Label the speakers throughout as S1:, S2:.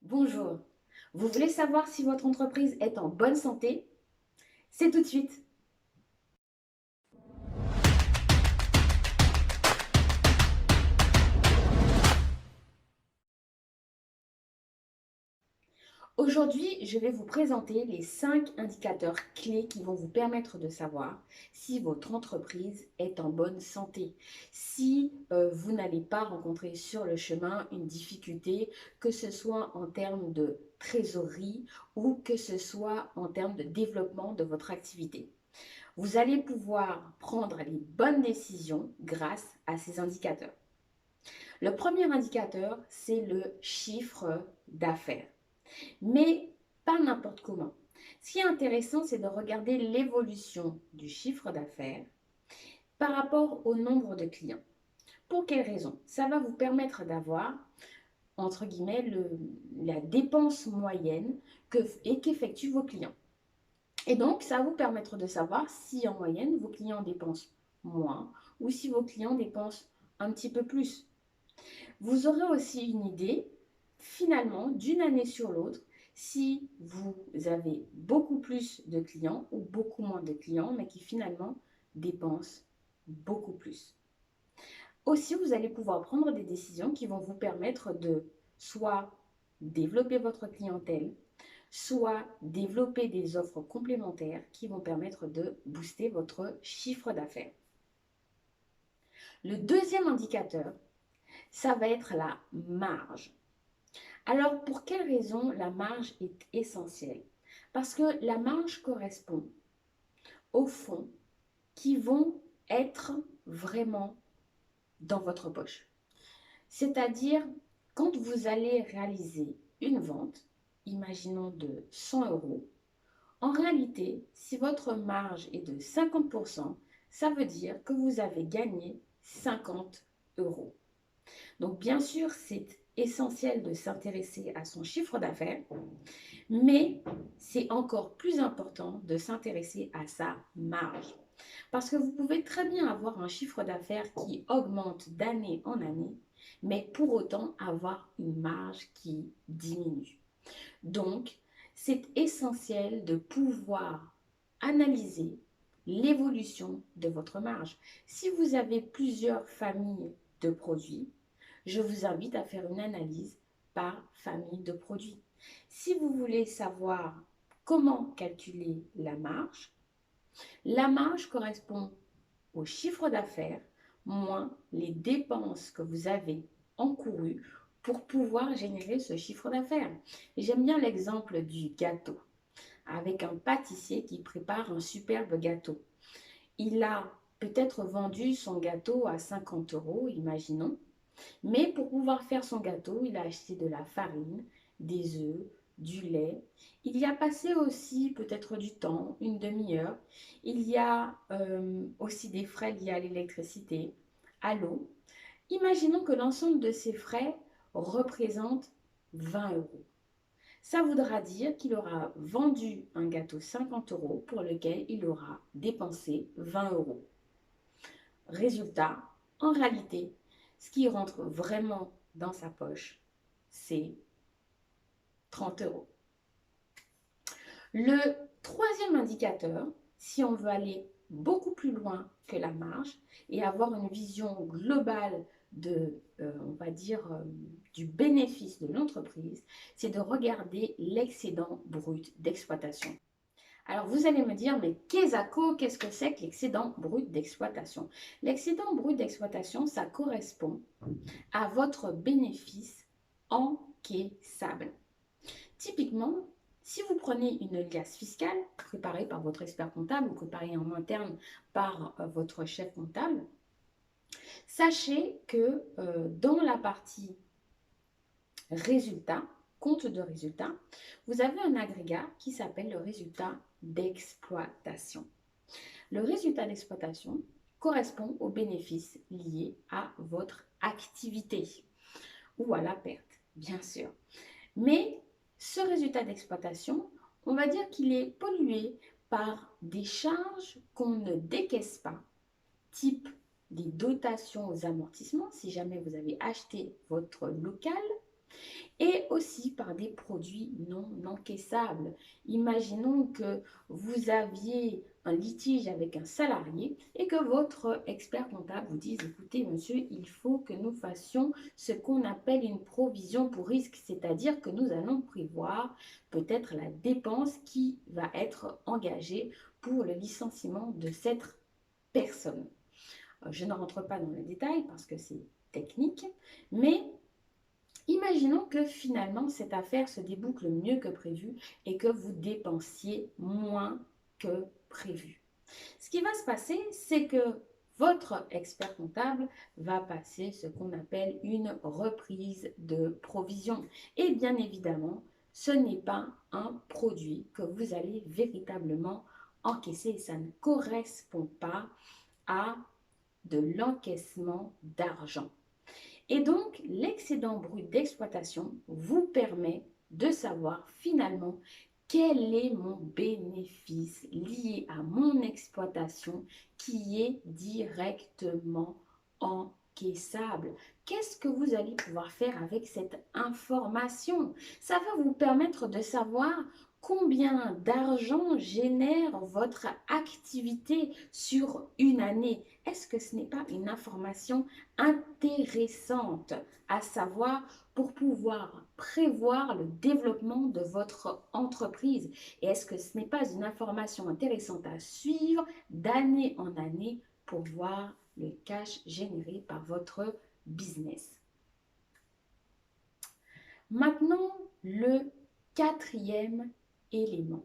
S1: Bonjour, vous voulez savoir si votre entreprise est en bonne santé? C'est tout de suite. Aujourd'hui, je vais vous présenter les 5 indicateurs clés qui vont vous permettre de savoir si votre entreprise est en bonne santé, si vous n'allez pas rencontrer sur le chemin une difficulté, que ce soit en termes de trésorerie ou que ce soit en termes de développement de votre activité. Vous allez pouvoir prendre les bonnes décisions grâce à ces indicateurs. Le premier indicateur, c'est le chiffre d'affaires, mais pas n'importe comment. Ce qui est intéressant, c'est de regarder l'évolution du chiffre d'affaires par rapport au nombre de clients. Pour quelle raison? Ça va vous permettre d'avoir, entre guillemets, la dépense moyenne qu'effectuent vos clients. Et donc, ça va vous permettre de savoir si en moyenne, vos clients dépensent moins ou si vos clients dépensent un petit peu plus. Vous aurez aussi une idée, finalement, d'une année sur l'autre, si vous avez beaucoup plus de clients ou beaucoup moins de clients, mais qui finalement dépensent beaucoup plus. Aussi, vous allez pouvoir prendre des décisions qui vont vous permettre de soit développer votre clientèle, soit développer des offres complémentaires qui vont permettre de booster votre chiffre d'affaires. Le deuxième indicateur, ça va être la marge. Alors, pour quelle raison la marge est essentielle? Parce que la marge correspond aux fonds qui vont être vraiment dans votre poche. C'est-à-dire, quand vous allez réaliser une vente, imaginons de 100 euros, en réalité, si votre marge est de 50%, ça veut dire que vous avez gagné 50 euros. Donc, bien sûr, c'est essentiel de s'intéresser à son chiffre d'affaires, mais c'est encore plus important de s'intéresser à sa marge. Parce que vous pouvez très bien avoir un chiffre d'affaires qui augmente d'année en année, mais pour autant avoir une marge qui diminue. Donc, c'est essentiel de pouvoir analyser l'évolution de votre marge. Si vous avez plusieurs familles de produits, je vous invite à faire une analyse par famille de produits. Si vous voulez savoir comment calculer la marge correspond au chiffre d'affaires moins les dépenses que vous avez encourues pour pouvoir générer ce chiffre d'affaires. J'aime bien l'exemple du gâteau, avec un pâtissier qui prépare un superbe gâteau. Il a peut-être vendu son gâteau à 50 euros, imaginons, mais pour pouvoir faire son gâteau, il a acheté de la farine, des œufs, du lait. Il y a passé aussi peut-être du temps, une demi-heure. Il y a aussi des frais liés à l'électricité, à l'eau. Imaginons que l'ensemble de ces frais représente 20 euros. Ça voudra dire qu'il aura vendu un gâteau 50 euros pour lequel il aura dépensé 20 euros. Résultat, en réalité, ce qui rentre vraiment dans sa poche, c'est 30 euros. Le troisième indicateur, si on veut aller beaucoup plus loin que la marge et avoir une vision globale de, on va dire, du bénéfice de l'entreprise, c'est de regarder l'excédent brut d'exploitation. Alors, vous allez me dire, mais qu'est-ce que c'est que l'excédent brut d'exploitation? L'excédent brut d'exploitation, ça correspond à votre bénéfice encaissable. Typiquement, si vous prenez une liasse fiscale préparée par votre expert comptable ou préparée en interne par votre chef comptable, sachez que dans la partie résultat, compte de résultat, vous avez un agrégat qui s'appelle le résultat d'exploitation. Le résultat d'exploitation correspond aux bénéfices liés à votre activité ou à la perte, bien sûr. Mais ce résultat d'exploitation, on va dire qu'il est pollué par des charges qu'on ne décaisse pas, type des dotations aux amortissements, si jamais vous avez acheté votre local, et aussi par des produits non encaissables. Imaginons que vous aviez un litige avec un salarié et que votre expert comptable vous dise, écoutez monsieur, il faut que nous fassions ce qu'on appelle une provision pour risque, c'est-à-dire que nous allons prévoir peut-être la dépense qui va être engagée pour le licenciement de cette personne. Je ne rentre pas dans le détail parce que c'est technique, mais imaginons que finalement cette affaire se déboucle mieux que prévu et que vous dépensiez moins que prévu. Ce qui va se passer, c'est que votre expert comptable va passer ce qu'on appelle une reprise de provision. Et bien évidemment, ce n'est pas un produit que vous allez véritablement encaisser. Ça ne correspond pas à de l'encaissement d'argent. Et donc, l'excédent brut d'exploitation vous permet de savoir finalement quel est mon bénéfice lié à mon exploitation qui est directement encaissable. Qu'est-ce que vous allez pouvoir faire avec cette information? Ça va vous permettre de savoir combien d'argent génère votre activité sur une année. Est-ce que ce n'est pas une information intéressante à savoir pour pouvoir prévoir le développement de votre entreprise? Et est-ce que ce n'est pas une information intéressante à suivre d'année en année pour voir le cash généré par votre business? Maintenant, le quatrième élément,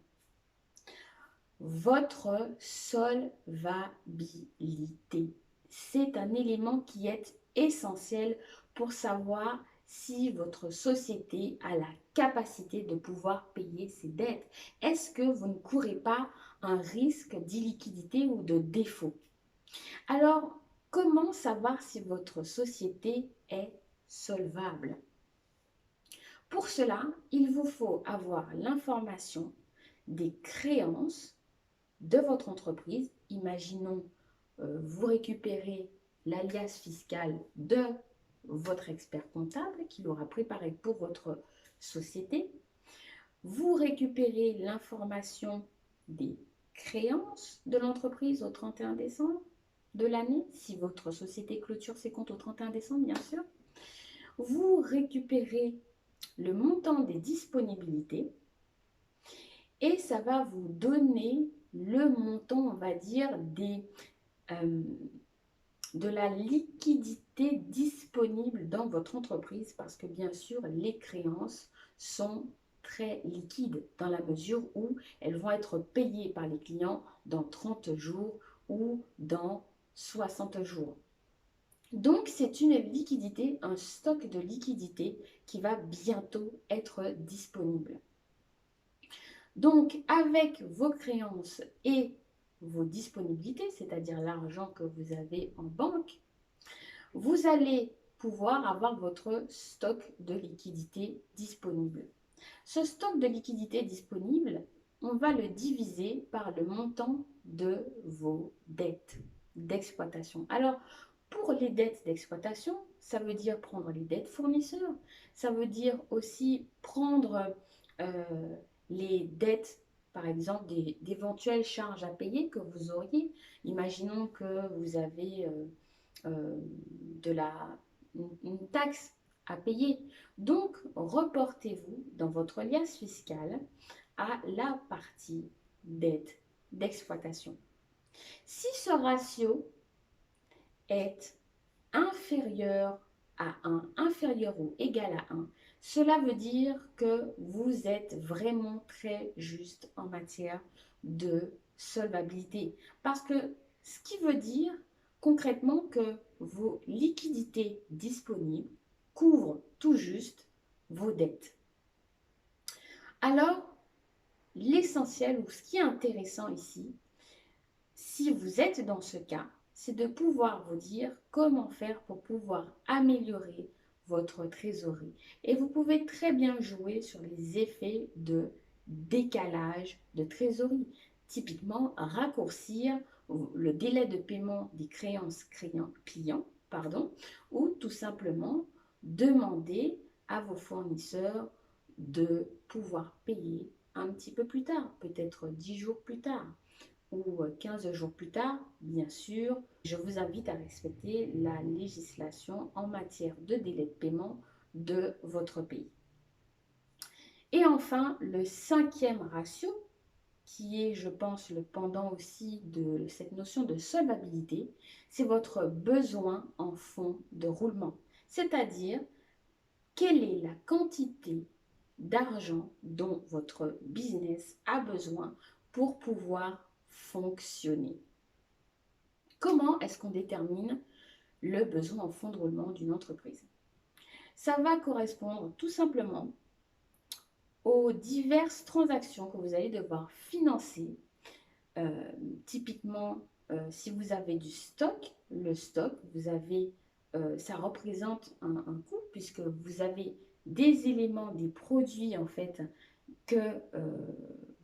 S1: votre solvabilité. C'est un élément qui est essentiel pour savoir si votre société a la capacité de pouvoir payer ses dettes. Est-ce que vous ne courez pas un risque d'illiquidité ou de défaut? Alors, comment savoir si votre société est solvable? Pour cela, il vous faut avoir l'information des créances de votre entreprise. Imaginons, vous récupérez l'alias fiscal de votre expert comptable qui l'aura préparé pour votre société. Vous récupérez l'information des créances de l'entreprise au 31 décembre de l'année, si votre société clôture ses comptes au 31 décembre, bien sûr. Vous récupérez le montant des disponibilités et ça va vous donner le montant, on va dire, de la liquidité disponible dans votre entreprise parce que bien sûr, les créances sont très liquides dans la mesure où elles vont être payées par les clients dans 30 jours ou dans 60 jours. Donc, c'est une liquidité, un stock de liquidité qui va bientôt être disponible. Donc, avec vos créances et vos disponibilités, c'est-à-dire l'argent que vous avez en banque, vous allez pouvoir avoir votre stock de liquidité disponible. Ce stock de liquidité disponible, on va le diviser par le montant de vos dettes d'exploitation. Alors, pour les dettes d'exploitation, ça veut dire prendre les dettes fournisseurs, ça veut dire aussi prendre les dettes, par exemple, d'éventuelles charges à payer que vous auriez. Imaginons que vous avez de une taxe à payer. Donc, reportez-vous dans votre liasse fiscale à la partie dette d'exploitation. Si ce ratio est inférieur à 1, inférieur ou égal à 1, cela veut dire que vous êtes vraiment très juste en matière de solvabilité. Parce que ce qui veut dire concrètement que vos liquidités disponibles couvrent tout juste vos dettes. Alors, l'essentiel ou ce qui est intéressant ici, si vous êtes dans ce cas, c'est de pouvoir vous dire comment faire pour pouvoir améliorer votre trésorerie. Et vous pouvez très bien jouer sur les effets de décalage de trésorerie. Typiquement, raccourcir le délai de paiement des créances clients, ou tout simplement demander à vos fournisseurs de pouvoir payer un petit peu plus tard, peut-être 10 jours plus tard ou 15 jours plus tard. Bien sûr, je vous invite à respecter la législation en matière de délai de paiement de votre pays. Et enfin, le cinquième ratio, qui est, je pense, le pendant aussi de cette notion de solvabilité, c'est votre besoin en fonds de roulement. C'est-à-dire, quelle est la quantité d'argent dont votre business a besoin pour pouvoir fonctionner. Comment est-ce qu'on détermine le besoin en fonds de roulement d'une entreprise? Ça va correspondre tout simplement aux diverses transactions que vous allez devoir financer. Typiquement, si vous avez du stock, le stock, ça représente un coût puisque vous avez des éléments, des produits en fait que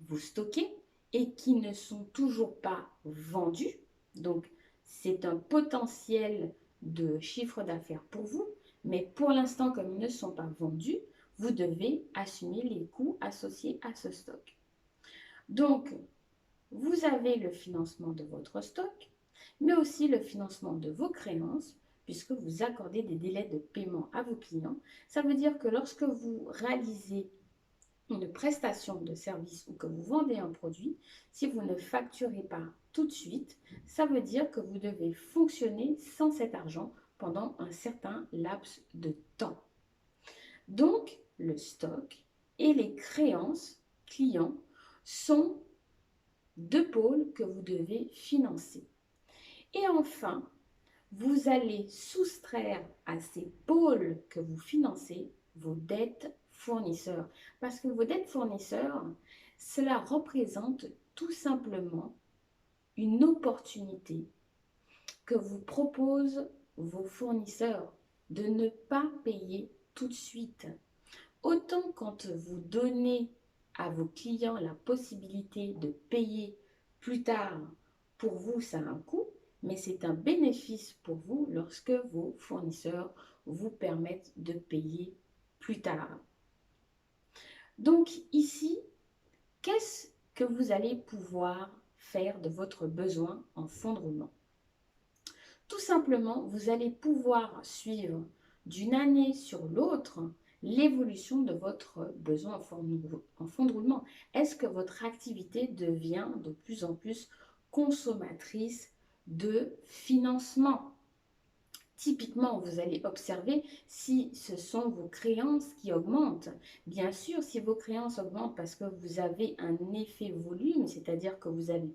S1: vous stockez et qui ne sont toujours pas vendus. Donc, c'est un potentiel de chiffre d'affaires pour vous, mais pour l'instant, comme ils ne sont pas vendus, vous devez assumer les coûts associés à ce stock. Donc, vous avez le financement de votre stock, mais aussi le financement de vos créances, puisque vous accordez des délais de paiement à vos clients. Ça veut dire que lorsque vous réalisez une prestation de service ou que vous vendez un produit, si vous ne facturez pas tout de suite, ça veut dire que vous devez fonctionner sans cet argent pendant un certain laps de temps. Donc, le stock et les créances clients sont deux pôles que vous devez financer. Et enfin, vous allez soustraire à ces pôles que vous financez vos dettes fournisseurs. Parce que vos dettes fournisseurs, cela représente tout simplement une opportunité que vous proposent vos fournisseurs de ne pas payer tout de suite. Autant quand vous donnez à vos clients la possibilité de payer plus tard, pour vous, ça a un coût, mais c'est un bénéfice pour vous lorsque vos fournisseurs vous permettent de payer plus tard. Donc ici, qu'est-ce que vous allez pouvoir faire de votre besoin en fonds de roulement? Tout simplement, vous allez pouvoir suivre d'une année sur l'autre l'évolution de votre besoin en fonds de roulement. Est-ce que votre activité devient de plus en plus consommatrice de financement? Typiquement, vous allez observer si ce sont vos créances qui augmentent. Bien sûr, si vos créances augmentent parce que vous avez un effet volume, c'est-à-dire que vous avez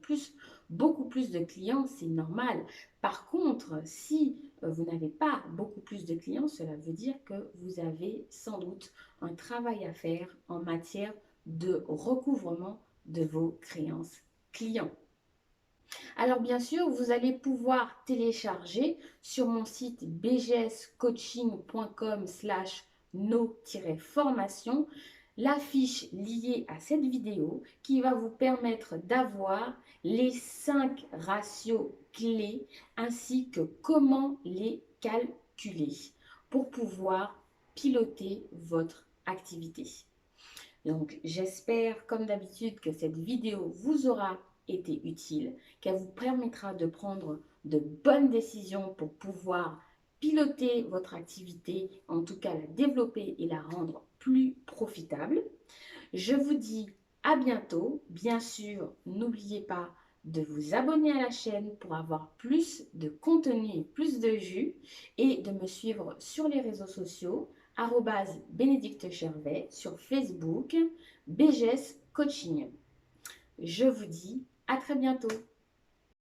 S1: beaucoup plus de clients, c'est normal. Par contre, si vous n'avez pas beaucoup plus de clients, cela veut dire que vous avez sans doute un travail à faire en matière de recouvrement de vos créances clients. Alors bien sûr, vous allez pouvoir télécharger sur mon site bgscoaching.com/no-formation la fiche liée à cette vidéo qui va vous permettre d'avoir les 5 ratios clés ainsi que comment les calculer pour pouvoir piloter votre activité. Donc j'espère comme d'habitude que cette vidéo vous aura été utile, qu'elle vous permettra de prendre de bonnes décisions pour pouvoir piloter votre activité, en tout cas la développer et la rendre plus profitable. Je vous dis à bientôt. Bien sûr, n'oubliez pas de vous abonner à la chaîne pour avoir plus de contenu et plus de jus et de me suivre sur les réseaux sociaux @Bénédicte Chervet sur Facebook, BGS Coaching. Je vous dis à très bientôt.